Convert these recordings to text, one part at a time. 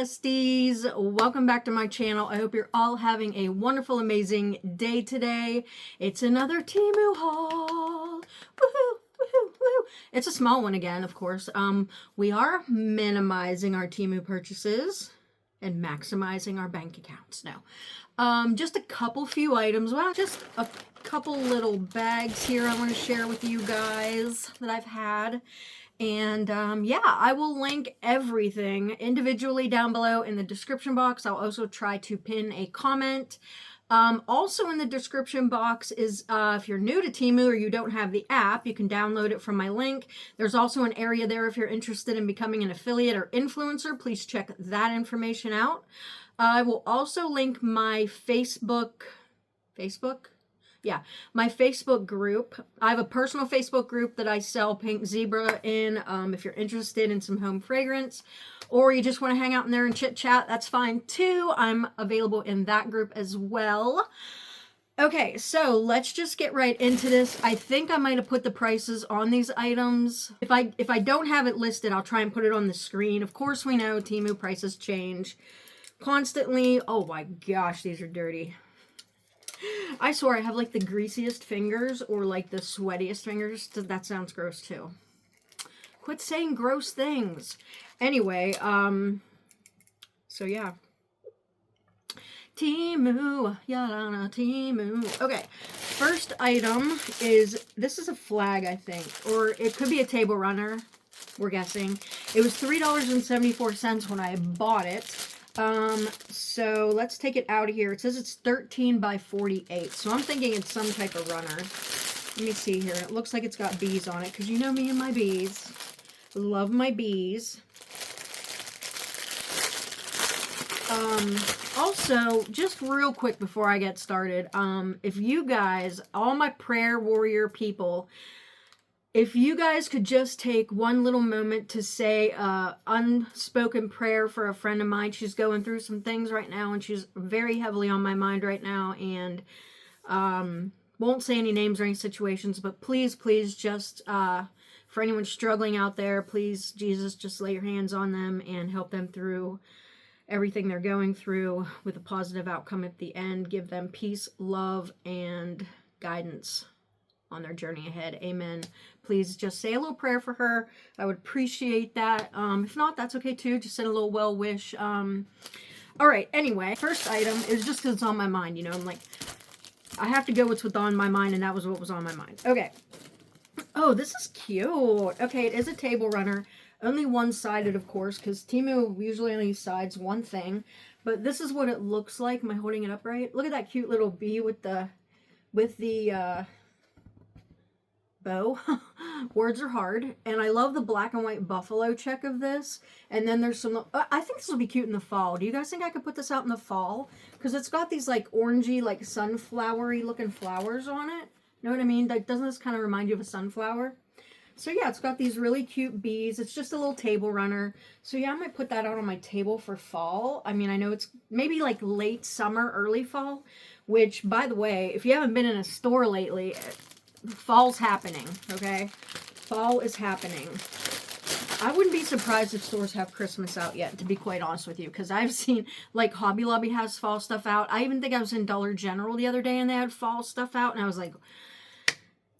besties, welcome back to my channel. I hope you're all having a wonderful, amazing day today. It's another TEMU haul. Woohoo, woohoo, woohoo. It's a small one again, of course. We are minimizing our TEMU purchases and maximizing our bank accounts now. Just a couple few items, well, just a couple little bags here I want to share with you guys that I've had. And yeah, I will link everything individually down below in the description box. I'll also try to pin a comment. Also in the description box is if you're new to TEMU or you don't have the app, you can download it from my link. There's also an area there if you're interested in becoming an affiliate or influencer. Please check that information out. I will also link my my Facebook group. I have a personal Facebook group that I sell Pink Zebra in. If you're interested in some home fragrance or you just want to hang out in there and chit chat, that's fine too. I'm available in that group as well. Okay, so let's just get right into this. I think I might have put the prices on these items. If I don't have it listed, I'll try and put it on the screen. Of course, we know TEMU prices change constantly. Oh my gosh, these are dirty. I swear I have like the greasiest fingers or like the sweatiest fingers. That sounds gross too. Quit saying gross things. Anyway, so yeah. TEMU, Yalana, TEMU. Okay, first item is, this is a flag, I think, or it could be a table runner, we're guessing. It was $3.74 when I bought it. So let's take it out of here. It says it's 13 by 48. So I'm thinking it's some type of runner. Let me see here. It looks like it's got bees on it because you know me and my bees. Love my bees. Also, just real quick before I get started, if you guys, all my prayer warrior people, if you guys could just take one little moment to say unspoken prayer for a friend of mine. She's going through some things right now, and she's very heavily on my mind right now, and won't say any names or any situations, but please, please, just for anyone struggling out there, please, Jesus, just lay your hands on them and help them through everything they're going through with a positive outcome at the end. Give them peace, love, and guidance on their journey ahead. Amen. Please just say a little prayer for her. I would appreciate that. If not, that's okay too. Just send a little well wish. All right. Anyway, first item is just because it's on my mind. You know, I'm like, I have to go with what's on my mind, and that was what was on my mind. Okay. Oh, this is cute. Okay, it is a table runner. Only one-sided, of course, because TEMU usually only sides one thing. But this is what it looks like. Am I holding it up right? Look at that cute little bee with the bow. Words are hard. And I love the black and white buffalo check of this. And then there's some, I think this will be cute in the fall. Do you guys think I could put this out in the fall? Because it's got these like orangey, like sunflowery looking flowers on it. Know what I mean? Like, doesn't this kind of remind you of a sunflower? So yeah, it's got these really cute bees. It's just a little table runner. So yeah, I might put that out on my table for fall. I mean, I know it's maybe like late summer, early fall, which, by the way, if you haven't been in a store lately, fall's happening, okay? Fall is happening. I wouldn't be surprised if stores have Christmas out yet, to be quite honest with you, because I've seen, like, Hobby Lobby has fall stuff out. I even think I was in Dollar General the other day, and they had fall stuff out, and I was like,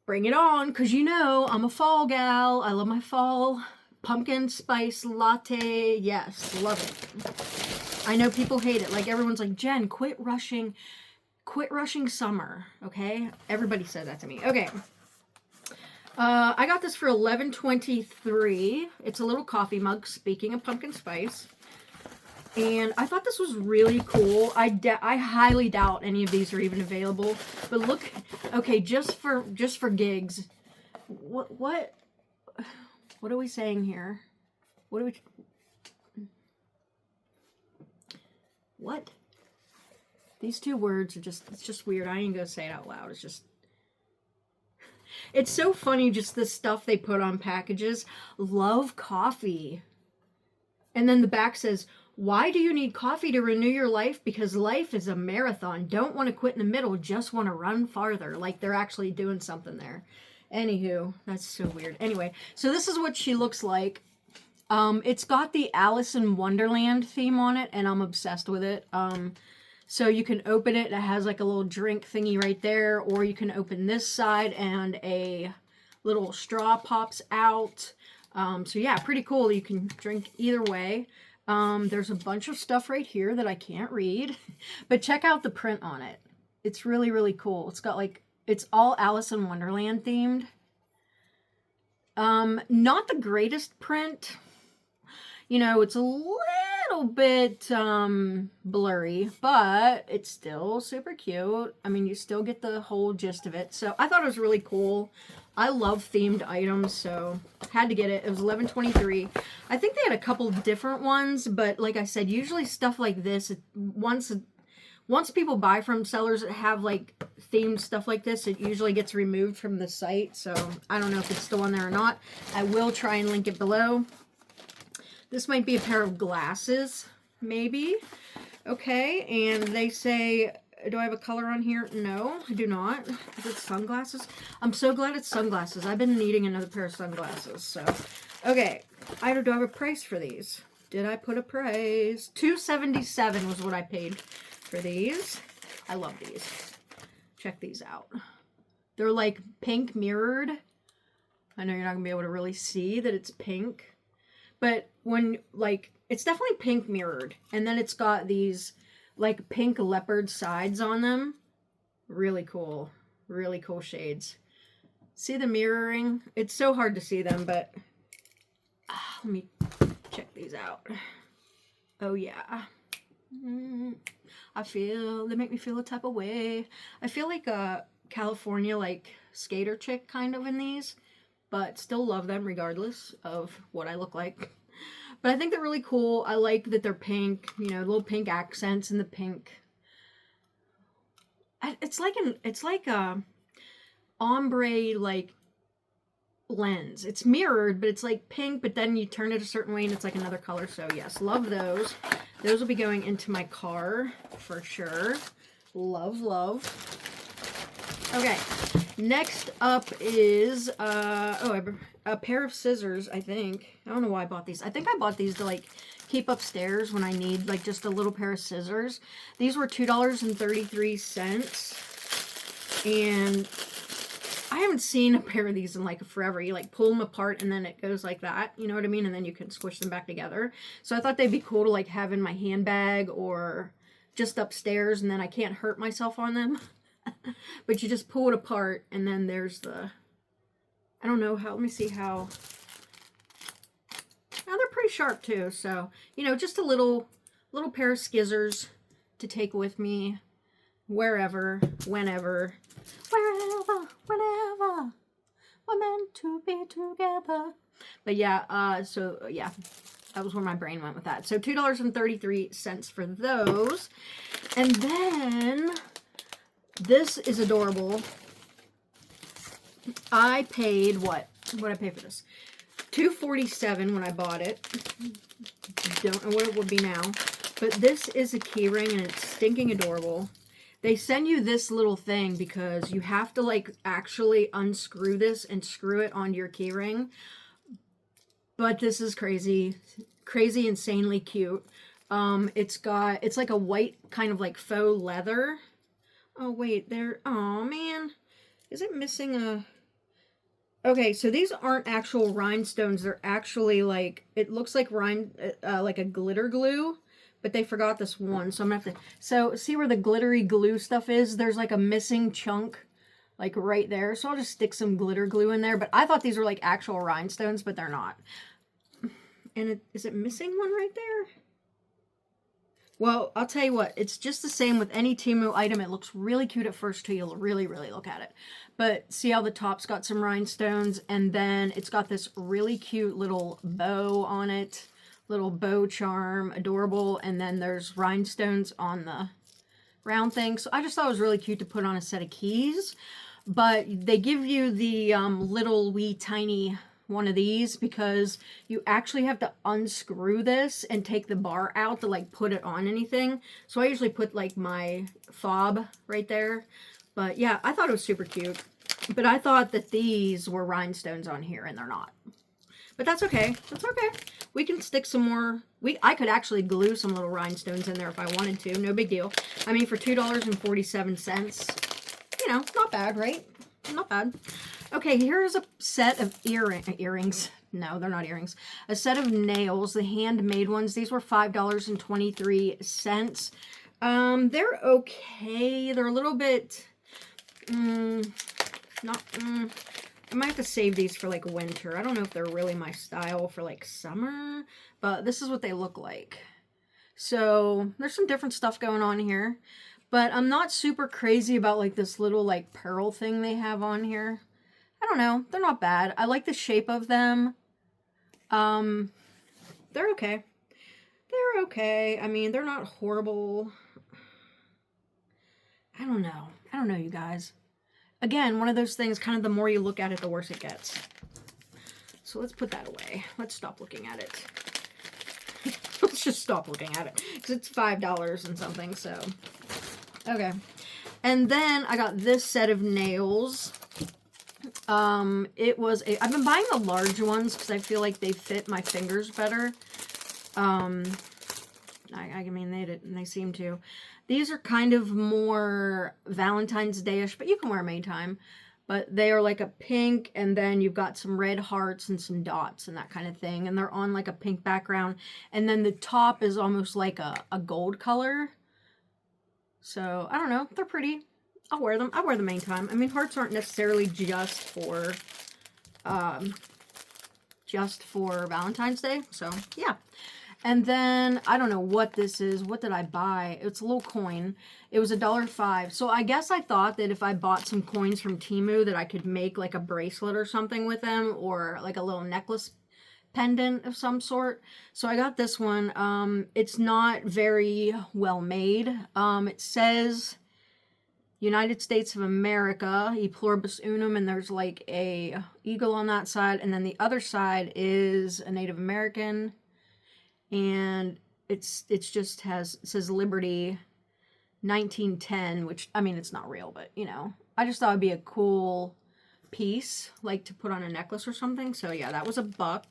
bring it on, because you know, I'm a fall gal. I love my fall pumpkin spice latte. Yes, love it. I know people hate it. Like, everyone's like, Jen, quit rushing summer, okay? Everybody said that to me. Okay. I got this for $11.23. It's a little coffee mug, speaking of pumpkin spice. And I thought this was really cool. I highly doubt any of these are even available. But look, okay, just for gigs. What are we saying here? What? These two words are just, it's just weird. I ain't gonna say it out loud. It's just, it's so funny, just the stuff they put on packages. Love coffee. And then the back says, why do you need coffee to renew your life? Because life is a marathon. Don't want to quit in the middle, just want to run farther. Like they're actually doing something there. Anywho, that's so weird. Anyway, so this is what she looks like. It's got the Alice in Wonderland theme on it, and I'm obsessed with it. So you can open it, it has like a little drink thingy right there, or you can open this side and a little straw pops out. So yeah, pretty cool. You can drink either way. There's a bunch of stuff right here that I can't read, but check out the print on it. It's really, really cool. It's got like, it's all Alice in Wonderland themed. Not the greatest print. You know, it's a little bit blurry, but it's still super cute. I mean, you still get the whole gist of it. So I thought it was really cool. I love themed items, so had to get it. It was $11.23. I think they had a couple different ones, but like I said, usually stuff like this, once people buy from sellers that have like themed stuff like this, it usually gets removed from the site. So I don't know if it's still on there or not. I will try and link it below. This might be a pair of glasses, maybe. Okay, and they say, do I have a color on here? No, I do not. Is it sunglasses? I'm so glad it's sunglasses. I've been needing another pair of sunglasses. So, okay, do I have a price for these? Did I put a price? $2.77 was what I paid for these. I love these. Check these out. They're like pink mirrored. I know you're not gonna be able to really see that it's pink, but when like, it's definitely pink mirrored. And then it's got these like pink leopard sides on them. Really cool shades. See the mirroring? It's so hard to see them, but let me check these out. Oh yeah. They make me feel a type of way. I feel like a California like skater chick kind of in these, but still love them regardless of what I look like. But I think they're really cool. I like that they're pink, you know, little pink accents in the pink. It's like a ombre like lens. It's mirrored, but it's like pink, but then you turn it a certain way and it's like another color. So yes, love those. Those will be going into my car for sure. Love, love. Okay, next up is a pair of scissors, I think. I don't know why I bought these. I think I bought these to like keep upstairs when I need like just a little pair of scissors. These were $2.33, and I haven't seen a pair of these in like forever. You like pull them apart and then it goes like that, you know what I mean? And then you can squish them back together. So I thought they'd be cool to like have in my handbag or just upstairs, and then I can't hurt myself on them. But you just pull it apart, and then there's the, I don't know how, let me see how, now they're pretty sharp too. So, you know, just a little pair of scissors to take with me wherever, whenever, whenever we're meant to be together. But yeah, so yeah, that was where my brain went with that. So $2.33 for those. And then this is adorable. I paid what did I pay for this? $2.47 when I bought it. Don't know what it would be now. But this is a keyring and it's stinking adorable. They send you this little thing because you have to like actually unscrew this and screw it onto your keyring. But this is crazy, insanely cute. It's like a white kind of like faux leather. Oh wait, oh man, is it missing a, okay, so these aren't actual rhinestones. They're actually like, it looks like like a glitter glue, but they forgot this one. So I'm gonna have to, so see where the glittery glue stuff is? There's like a missing chunk like right there. So I'll just stick some glitter glue in there, but I thought these were like actual rhinestones, but they're not. And is it missing one right there? Well, I'll tell you what, it's just the same with any TEMU item. It looks really cute at first till you really, really look at it. But see how the top's got some rhinestones, and then it's got this really cute little bow on it. Little bow charm, adorable, and then there's rhinestones on the round thing. So I just thought it was really cute to put on a set of keys. But they give you the little wee tiny one of these because you actually have to unscrew this and take the bar out to like put it on anything. So I usually put like my fob right there. But yeah, I thought it was super cute. But I thought that these were rhinestones on here, and they're not. But that's okay. That's okay. We can stick some more. I could actually glue some little rhinestones in there if I wanted to. No big deal. I mean, for $2.47, you know, not bad, right? Not bad. Okay, here's a set of earrings. No, they're not earrings. A set of nails, the handmade ones. These were $5.23. They're okay. They're a little bit, not, I might have to save these for like winter. I don't know if they're really my style for like summer, but this is what they look like. So there's some different stuff going on here, but I'm not super crazy about like this little like pearl thing they have on here. I don't know. They're not bad. I like the shape of them. They're okay. They're okay. I mean, they're not horrible. I don't know. I don't know, you guys. Again, one of those things, kind of the more you look at it, the worse it gets. So let's put that away. Let's stop looking at it. Let's just stop looking at it. Because it's $5 and something, so. Okay. And then I got this set of nails. It was I've been buying the large ones because I feel like they fit my fingers better. I mean, they seem to. These are kind of more Valentine's Day-ish, but you can wear them anytime. But they are like a pink, and then you've got some red hearts and some dots and that kind of thing. And they're on like a pink background. And then the top is almost like a gold color. So, I don't know. They're pretty. I'll wear them. I wear them anytime. I mean, hearts aren't necessarily just for Valentine's Day. So, yeah. And then, I don't know what this is. What did I buy? It's a little coin. It was $1.05. So, I guess I thought that if I bought some coins from Temu that I could make like a bracelet or something with them, or like a little necklace pendant of some sort. So, I got this one. It's not very well made. It says United States of America, E pluribus unum, and there's like a eagle on that side, and then the other side is a Native American, and it says Liberty 1910, which, I mean, it's not real, but, you know, I just thought it'd be a cool piece, like, to put on a necklace or something. So, yeah, that was $1.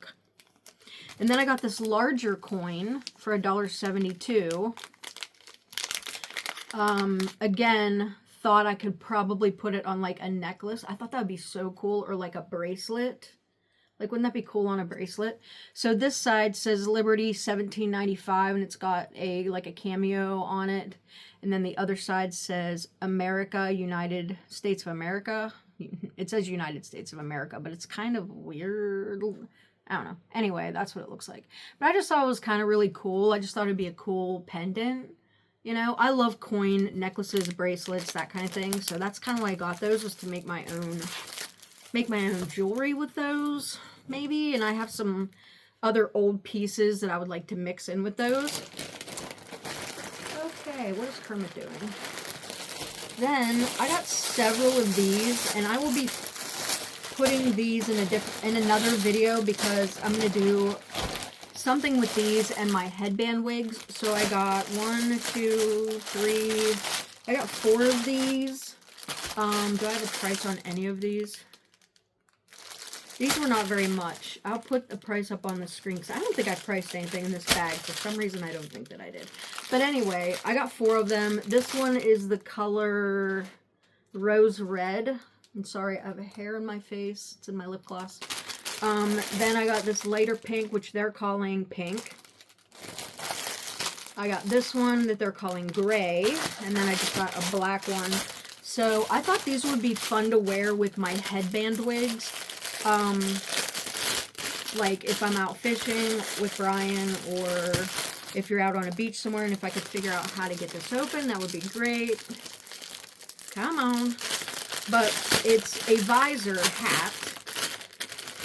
And then I got this larger coin for $1.72. Again, thought I could probably put it on like a necklace. I thought that would be so cool, or like a bracelet. Like, wouldn't that be cool on a bracelet? So this side says Liberty 1795, and it's got a like a cameo on it. And then the other side says America, United States of America. It says United States of America, but it's kind of weird. I don't know. Anyway, that's what it looks like. But I just thought it was kind of really cool. I just thought it'd be a cool pendant. You know, I love coin necklaces, bracelets, that kind of thing. So that's kind of why I got those, was to make my own jewelry with those, maybe. And I have some other old pieces that I would like to mix in with those. Okay, what is Kermit doing? Then I got several of these, and I will be putting these in another video, because I'm going to do something with these and my headband wigs. So I got 1, 2, 3, I got 4 of these. Do I have a price on any of these? These were not very much. I'll put the price up on the screen, because I don't think I priced anything in this bag. For some reason, I don't think that I did. But anyway, I got 4 of them. This one is the color Rose Red. I'm sorry, I have a hair in my face. It's in my lip gloss. Then I got this lighter pink, which they're calling pink. I got this one that they're calling gray, and then I just got a black one. So I thought these would be fun to wear with my headband wigs. Like if I'm out fishing with Brian, or if you're out on a beach somewhere, and if I could figure out how to get this open, that would be great. Come on. But it's a visor hat.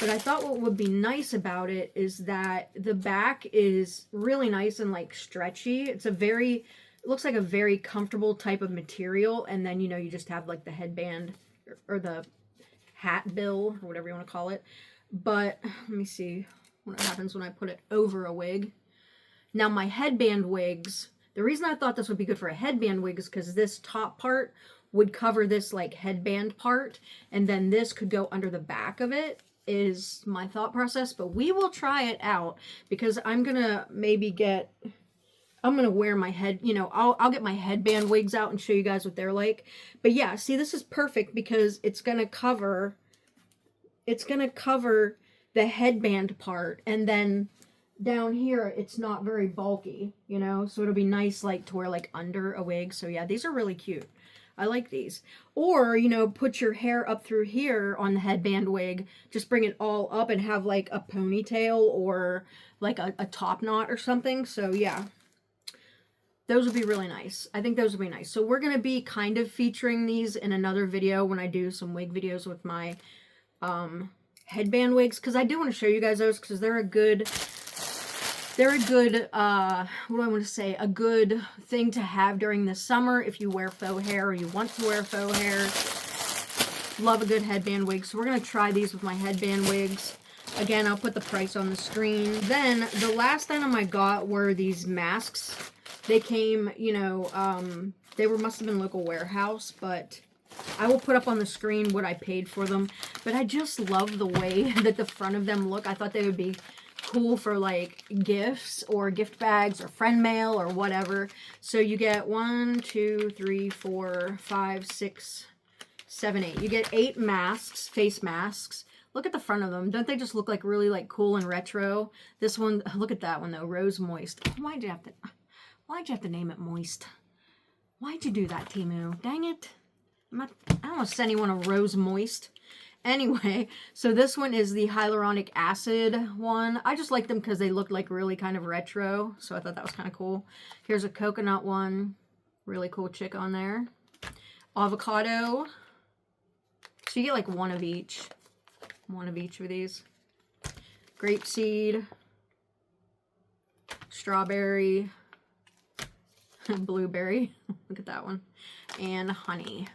But I thought what would be nice about it is that the back is really nice and like stretchy. It looks like a very comfortable type of material. And then, you know, you just have like the headband or the hat bill, or whatever you want to call it. But let me see what happens when I put it over a wig. Now my headband wigs, the reason I thought this would be good for a headband wig is because this top part would cover this like headband part, and then this could go under the back of it, is my thought process. But we will try it out, because I'm gonna wear my head, you know, I'll get my headband wigs out and show you guys what they're like. But yeah, see, this is perfect because it's gonna cover the headband part, and then down here it's not very bulky, you know, so it'll be nice like to wear like under a wig. So yeah, these are really cute. I like these. Or, you know, put your hair up through here on the headband wig, just bring it all up and have like a ponytail or like a top knot or something. So yeah, those would be really nice. I think those would be nice. So we're going to be kind of featuring these in another video when I do some wig videos with my headband wigs, because I do want to show you guys those, because they're a good what do I want to say, a good thing to have during the summer if you wear faux hair or you want to wear faux hair. Love a good headband wig. So we're going to try these with my headband wigs. Again, I'll put the price on the screen. Then the last item I got were these masks. They came, you know, they must have been local warehouse, but I will put up on the screen what I paid for them. But I just love the way that the front of them look. I thought they would be cool for like gifts or gift bags or friend mail or whatever. So you get 1, 2, 3, 4, 5, 6, 7, 8. You get 8 masks, face masks. Look at the front of them. Don't they just look like really like cool and retro? This one, look at that one though, Rose Moist. Why'd you have to name it Moist? Why'd you do that, Temu? Dang it. I don't want to send anyone a Rose Moist. Anyway, so this one is the hyaluronic acid one. I just like them because they look like really kind of retro, so I thought that was kind of cool. Here's a coconut one. Really cool chick on there. Avocado. So you get like one of each. One of each of these. Grapeseed. Strawberry. Blueberry. Look at that one. And honey.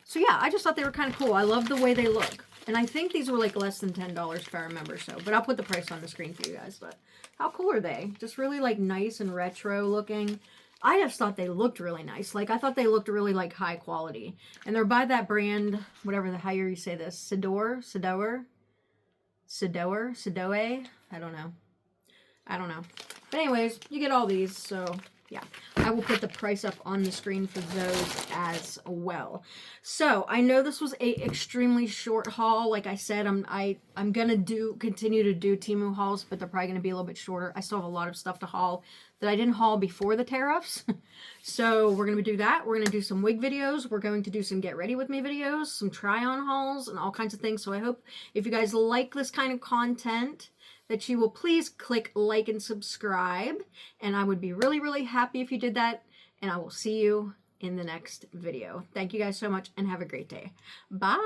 So yeah, I just thought they were kind of cool. I love the way they look. And I think these were like less than $10 if I remember so. But I'll put the price on the screen for you guys. But how cool are they? Just really like nice and retro looking. I just thought they looked really nice. Like I thought they looked really like high quality. And they're by that brand, whatever the higher you say this. Sidoe? I don't know. But anyways, you get all these, so yeah, I will put the price up on the screen for those as well. So I know this was a extremely short haul. Like I said, I'm gonna continue to do Temu hauls, but they're probably gonna be a little bit shorter. I still have a lot of stuff to haul that I didn't haul before the tariffs. So we're gonna do that. We're gonna do some wig videos. We're going to do some get ready with me videos, some try on hauls, and all kinds of things. So I hope if you guys like this kind of content, that you will please click like and subscribe, and I would be really, really happy if you did that, and I will see you in the next video. Thank you guys so much, and have a great day. Bye!